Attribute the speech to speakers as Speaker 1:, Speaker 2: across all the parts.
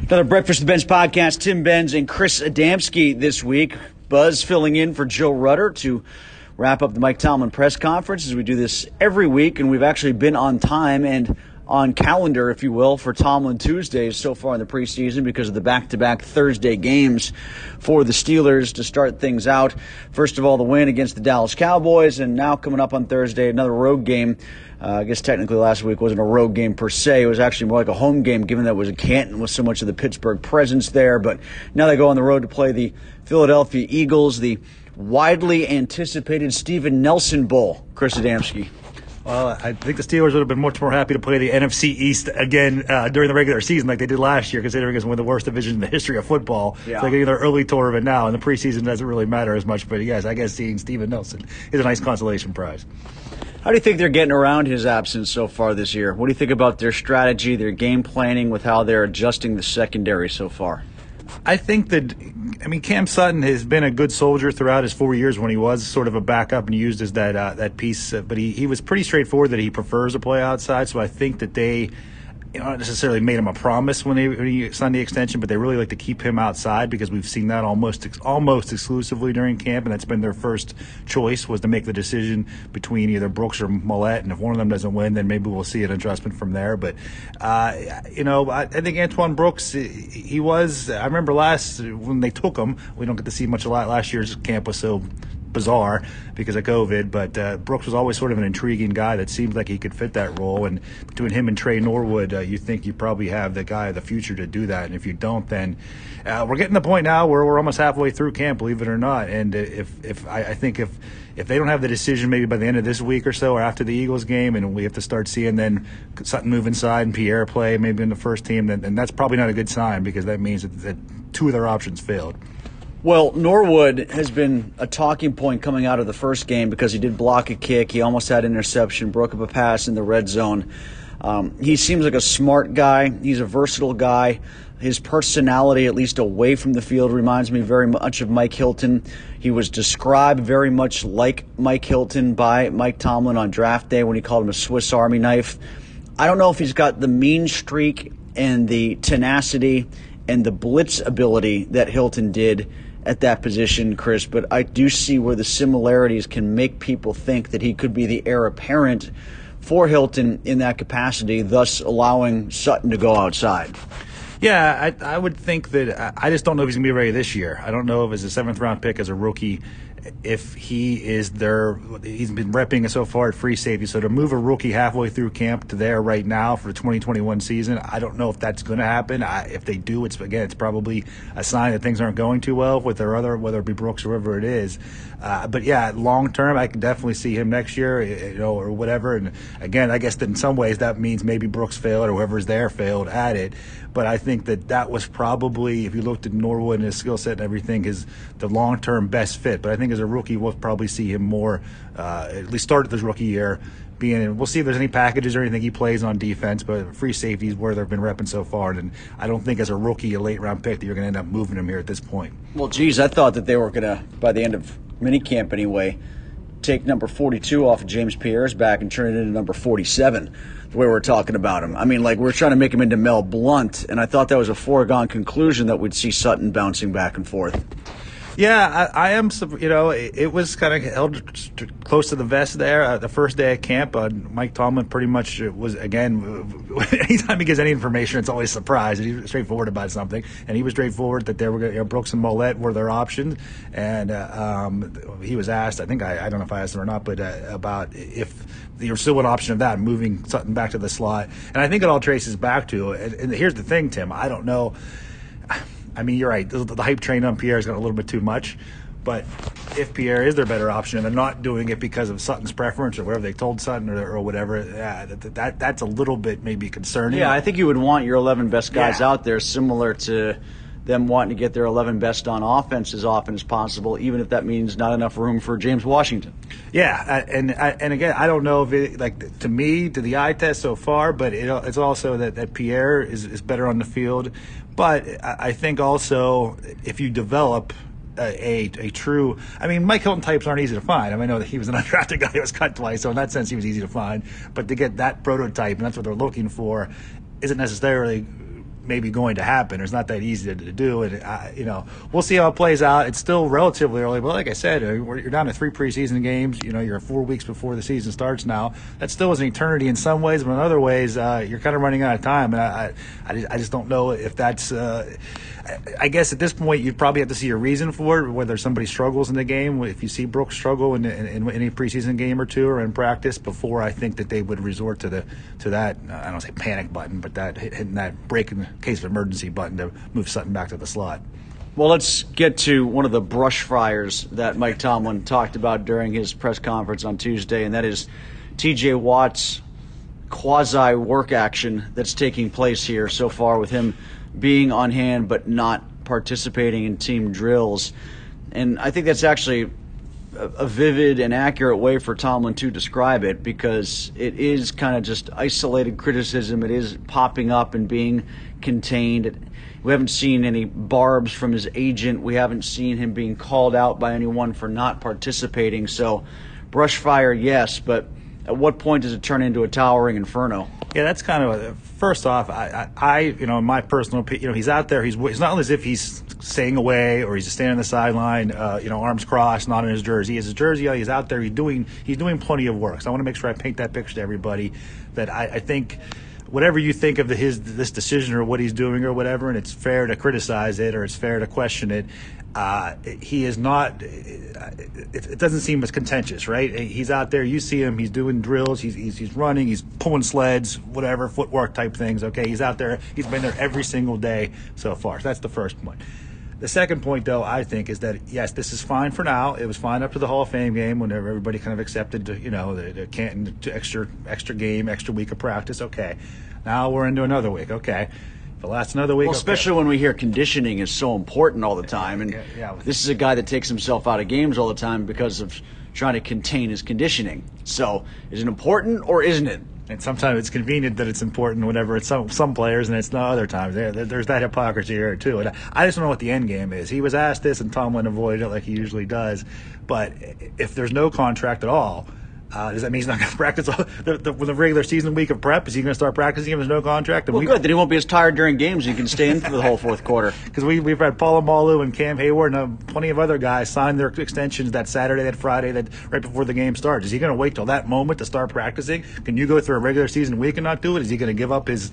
Speaker 1: Another Breakfast with Benz podcast. Tim Benz and Chris Adamski this week. Buzz filling in for Joe Rutter to wrap up the Mike Tomlin press conference, as we do this every week, and we've actually been on time and on calendar, if you will, for Tomlin Tuesdays so far in the preseason because of the back-to-back Thursday games for the Steelers to start things out. First of all, the win against the Dallas Cowboys, and now coming up on Thursday, another road game. I guess technically last week wasn't a road game per se. It was actually more like a home game, given that it was in Canton with so much of the Pittsburgh presence there. But now they go on the road to play the Philadelphia Eagles, the widely anticipated Steven Nelson Bowl. Chris Adamski.
Speaker 2: Well, I think the Steelers would have been much more happy to play the NFC East again during the regular season like they did last year, considering it's one of the worst divisions in the history of football. Yeah. So they're getting their early tour of it now, and the preseason doesn't really matter as much. But, yes, I guess seeing Steven Nelson is a nice consolation prize.
Speaker 1: How do you think they're getting around his absence so far this year? What do you think about their strategy, their game planning, with how they're adjusting the secondary so far?
Speaker 2: I think that, Cam Sutton has been a good soldier throughout his 4 years when he was sort of a backup and used as that piece. But he was pretty straightforward that he prefers to play outside. So I think that they not necessarily made him a promise when he signed the extension, but they really like to keep him outside because we've seen that almost exclusively during camp, and that's been their first choice, was to make the decision between either Brooks or Millette, and if one of them doesn't win, then maybe we'll see an adjustment from there. But I think Antoine Brooks, he was. I remember when they took him, we don't get to see much of that. Last year's camp was so bizarre because of COVID, but Brooks was always sort of an intriguing guy that seemed like he could fit that role. And between him and Trey Norwood, you think you probably have the guy of the future to do that. And if you don't, then we're getting to the point now where we're almost halfway through camp, believe it or not. And I think if they don't have the decision maybe by the end of this week or so, or after the Eagles game, and we have to start seeing then Sutton move inside and Pierre play maybe in the first team, then that's probably not a good sign, because that means that two of their options failed.
Speaker 1: Well, Norwood has been a talking point coming out of the first game because he did block a kick. He almost had an interception, broke up a pass in the red zone. He seems like a smart guy. He's a versatile guy. His personality, at least away from the field, reminds me very much of Mike Hilton. He was described very much like Mike Hilton by Mike Tomlin on draft day when he called him a Swiss Army knife. I don't know if he's got the mean streak and the tenacity and the blitz ability that Hilton did at that position, Chris, but I do see where the similarities can make people think that he could be the heir apparent for Hilton in that capacity, thus allowing Sutton to go outside.
Speaker 2: Yeah, I would think that I just don't know if he's going to be ready this year. I don't know if as a seventh-round pick as a rookie, if he is there. He's been repping so far at free safety. So to move a rookie halfway through camp to there right now for the 2021 season, I don't know if that's going to happen. If they do, it's probably a sign that things aren't going too well with their other, whether it be Brooks or whoever it is. But yeah, long term, I can definitely see him next year, or whatever. And again, I guess that in some ways that means maybe Brooks failed or whoever's there failed at it. But I think that was probably, if you looked at Norwood and his skill set and everything, is the long-term best fit. But I think as a rookie, we'll probably see him more, at least start this rookie year, being in. We'll see if there's any packages or anything he plays on defense, but free safety is where they've been repping so far. And I don't think as a rookie, a late-round pick, that you're going to end up moving him here at this point.
Speaker 1: Well, geez, I thought that they were going to, by the end of minicamp anyway, take number 42 off of James Pierre's back and turn it into number 47. The way we're talking about him. We're trying to make him into Mel Blount, and I thought that was a foregone conclusion that we'd see Sutton bouncing back and forth.
Speaker 2: Yeah, I am. It was kind of held close to the vest there. The first day at camp, Mike Tomlin pretty much was, again, anytime he gives any information, it's always a surprise. He's straightforward about something, and he was straightforward that they were Brooks and Millette were their options. And he was asked, I don't know if I asked him or not, but about if there's still an option of that, moving Sutton back to the slot. And I think it all traces back to, and here's the thing, Tim, I don't know. You're right. The hype train on Pierre's got a little bit too much. But if Pierre is their better option and they're not doing it because of Sutton's preference or whatever they told Sutton or whatever, that's a little bit maybe concerning.
Speaker 1: Yeah, I think you would want your 11 best guys out there, similar to them wanting to get their 11 best on offense as often as possible, even if that means not enough room for James Washington.
Speaker 2: Yeah, and again, I don't know if it, to me, to the eye test so far, but it's also that Pierre is better on the field. But I think also if you develop a true, Mike Hilton types aren't easy to find. I know that he was an undrafted guy who was cut twice, so in that sense he was easy to find. But to get that prototype, and that's what they're looking for, isn't necessarily maybe going to happen. It's not that easy to do. And, we'll see how it plays out. It's still relatively early. But like I said, you're down to 3 preseason games. You're 4 weeks before the season starts now. That still is an eternity in some ways, but in other ways, you're kind of running out of time. And I just don't know if that's I guess at this point, you'd probably have to see a reason for it, whether somebody struggles in the game. If you see Brooks struggle in any preseason game or two or in practice, before I think that they would resort to that I don't say panic button, but that hitting that break in case of emergency button to move Sutton back to the slot.
Speaker 1: Well, let's get to one of the brush fryers that Mike Tomlin talked about during his press conference on Tuesday, and that is T.J. Watt's quasi-work action that's taking place here so far, with him being on hand but not participating in team drills. And I think that's actually a vivid and accurate way for Tomlin to describe it, because it is kind of just isolated criticism. It is popping up and being contained. We haven't seen any barbs from his agent. We haven't seen him being called out by anyone for not participating. So brush fire, yes, but at what point does it turn into a towering inferno?
Speaker 2: Yeah, that's kind of first off. In my personal opinion, he's out there. He's not as if he's staying away or he's just standing on the sideline, arms crossed, not in his jersey. His jersey, he's out there. He's doing plenty of work. So I want to make sure I paint that picture to everybody. That I think, whatever you think of this decision or what he's doing or whatever, and it's fair to criticize it or it's fair to question it. He is not. It doesn't seem as contentious, right? He's out there. You see him. He's doing drills. He's running. He's pulling sleds, whatever footwork type things. Okay, he's out there. He's been there every single day so far. So that's the first point. The second point, though, I think, is that yes, this is fine for now. It was fine up to the Hall of Fame game, whenever everybody kind of accepted, the Canton extra game, extra week of practice. Okay, now we're into another week. Okay. Last another week.
Speaker 1: Well, especially when we hear conditioning is so important all the time. And this is a guy that takes himself out of games all the time because of trying to contain his conditioning. So is it important or isn't it?
Speaker 2: And sometimes it's convenient that it's important whenever it's some players, and it's not other times. There's that hypocrisy here, too. And I just don't know what the end game is. He was asked this, and Tomlin avoided it like he usually does. But if there's no contract at all, does that mean he's not going to practice with the regular season week of prep? Is he going to start practicing if there's no contract?
Speaker 1: Well, good. Then he won't be as tired during games. He can stay in for the whole fourth quarter.
Speaker 2: Because we've had Polamalu and Cam Hayward and plenty of other guys sign their extensions that Saturday, that Friday, that right before the game starts. Is he going to wait till that moment to start practicing? Can you go through a regular season week and not do it? Is he going to give up his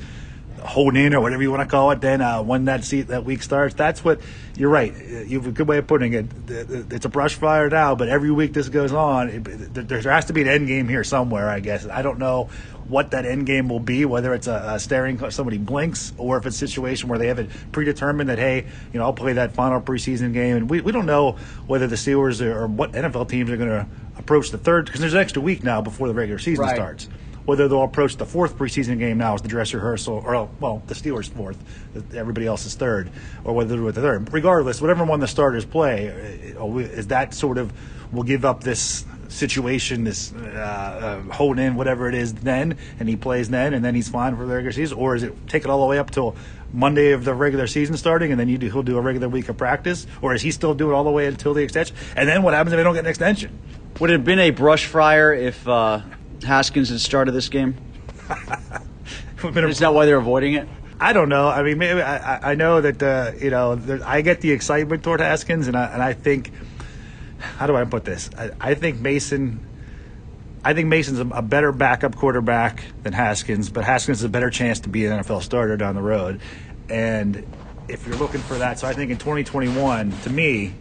Speaker 2: hold in or whatever you want to call it then when that week starts? That's what you're right. You have a good way of putting it. It's a brush fire now, but every week this goes on, there has to be an end game here somewhere, I guess. I don't know what that end game will be, whether it's a staring somebody blinks or if it's a situation where they have it predetermined that, hey, I'll play that final preseason game. And we don't know whether the Steelers or what NFL teams are going to approach the third, because there's an extra week now before the regular season starts. Whether they'll approach the fourth preseason game now as the dress rehearsal, or, the Steelers' fourth, everybody else's third, or whether they're with the third. Regardless, whatever one the starters play, is that sort of will give up this situation, this holding in, whatever it is then, and he plays then, and then he's fine for the regular season? Or is it take it all the way up till Monday of the regular season starting, and then he'll do a regular week of practice? Or is he still do it all the way until the extension? And then what happens if they don't get an extension?
Speaker 1: Would it have been a brush fryer if Haskins had started this game? Is that why they're avoiding it?
Speaker 2: I don't know. I mean, maybe I know that I get the excitement toward Haskins, and I think, how do I put this? I think Mason's a better backup quarterback than Haskins, but Haskins has a better chance to be an NFL starter down the road. And if you're looking for that, so I think in 2021, to me,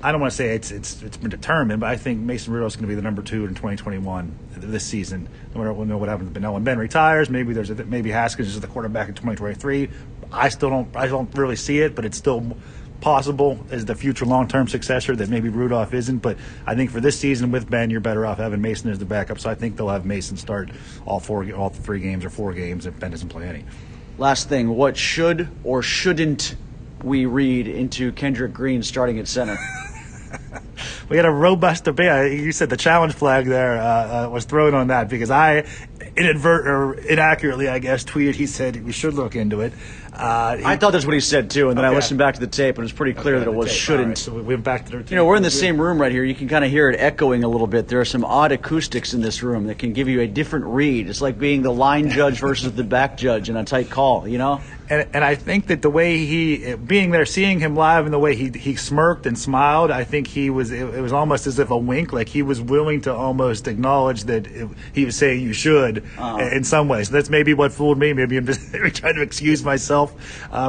Speaker 2: I don't want to say it's been determined, but I think Mason Rudolph's going to be the number 2 in 2021 this season. We'll know what happens. But now when Ben retires, maybe Haskins is the quarterback in 2023. I don't really see it, but it's still possible as the future long-term successor that maybe Rudolph isn't. But I think for this season with Ben, you're better off having Mason as the backup. So I think they'll have Mason start all 3 games or 4 games if Ben doesn't play any.
Speaker 1: Last thing, what should or shouldn't we read into Kendrick Green starting at center?
Speaker 2: We had a robust debate. You said the challenge flag there was thrown on that because I inaccurately, I guess, tweeted. He said we should look into it.
Speaker 1: I thought that's what he said too, and then I listened back to the tape, and it was pretty clear that it was shouldn't.
Speaker 2: Right, so we went back to the tape.
Speaker 1: We're in the same room right here. You can kind of hear it echoing a little bit. There are some odd acoustics in this room that can give you a different read. It's like being the line judge versus the back judge in a tight call.
Speaker 2: And I think that the way he, being there, seeing him live, and the way he smirked and smiled, I think it was almost as if a wink, like he was willing to almost acknowledge that he was saying you should in some ways. That's maybe what fooled me. Maybe I'm just trying to excuse myself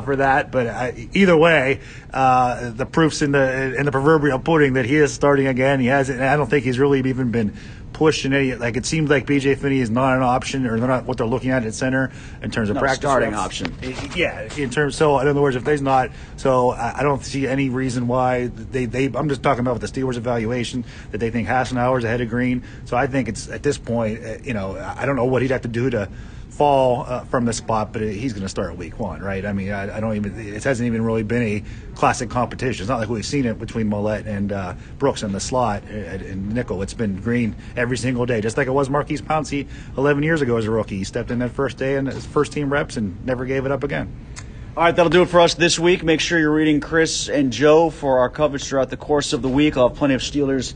Speaker 2: for that. But either way, the proof's in the proverbial pudding that he is starting again. He hasn't. I don't think he's really even been pushed in any, like, it seems like BJ Finney is not an option, or they're not what they're looking at center in terms of practice
Speaker 1: starting
Speaker 2: reps.
Speaker 1: option.
Speaker 2: Yeah, so in other words, if there's not, so I don't see any reason why they I'm just talking about with the Steelers evaluation that they think Hassenauer's ahead of Green. So I think it's at this point, I don't know what he'd have to do to fall from the spot, but he's going to start week 1, right? I mean, I don't even, it hasn't even really been a classic competition. It's not like we've seen it between Millette and Brooks in the slot and nickel. It's been Green every single day, just like it was Marquise Pouncey 11 years ago as a rookie. He stepped in that first day and his first team reps and never gave it up again.
Speaker 1: All right, that'll do it for us this week. Make sure you're reading Chris and Joe for our coverage throughout the course of the week. I'll have plenty of Steelers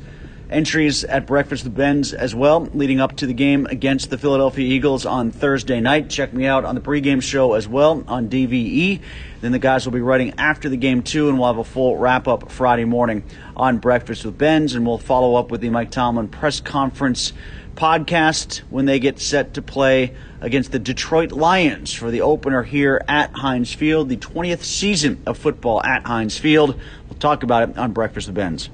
Speaker 1: entries at Breakfast with Benz as well, leading up to the game against the Philadelphia Eagles on Thursday night. Check me out on the pregame show as well on DVE. Then the guys will be writing after the game too, and we'll have a full wrap-up Friday morning on Breakfast with Benz, and we'll follow up with the Mike Tomlin press conference podcast when they get set to play against the Detroit Lions for the opener here at Heinz Field, the 20th season of football at Heinz Field. We'll talk about it on Breakfast with Benz.